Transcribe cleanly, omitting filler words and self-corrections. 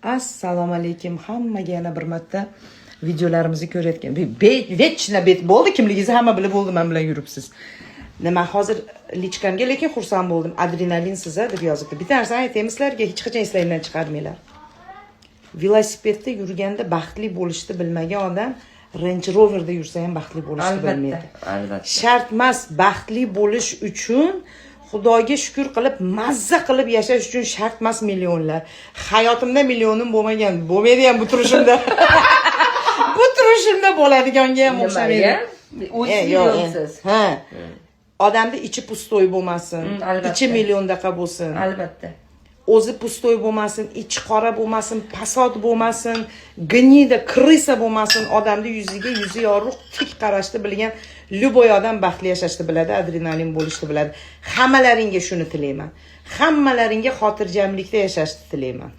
Assalomu alaykum hammaga yana bir marta videolarimizni ko'rayotgan. Vechna bet bo'ldi, kimligingizni hamma bilib bo'ldi, men bilan yuribsiz. Nima hozir lichkamga lekin xursand bo'ldim. Adrenalin siza deb yozibdi. Bitta narsa aytaymi sizlarga, hech qachon eslaridan chiqarmanglar. Velosipedda yurganda baxtli bo'lishni bilmagan odam Range Roverda yursa ham baxtli bo'lishni bilmaydi. Albatta. Shart emas, baxtli bo'lish uchun Xudoga shukr qilib, mazza qilib yashash uchun shart emas millionlar. Hayotimda millionim bo'lmagan, bo'lmaydi ham bu turishimda. Bu turishimda bo'ladiganga ham o'xshamaydi. O'zingizsiz. Ha. Odamda ichi pustoy bo'lmasin, ichi milliondaqa bo'lsin. Albatta. O'zi pustoy bo'lmasin, ichi qora bo'lmasin, pasod bo'lmasin, gnida, krisa bo'lmasin, odamda yuzi yorug', tik qarashni bilgan Luboy odam baxtli yashashni biladi, adrenalin bo'lishni biladi. Hammalaringga shuni tilayman. Hammalaringga xotirjamlikda yashashni tilayman.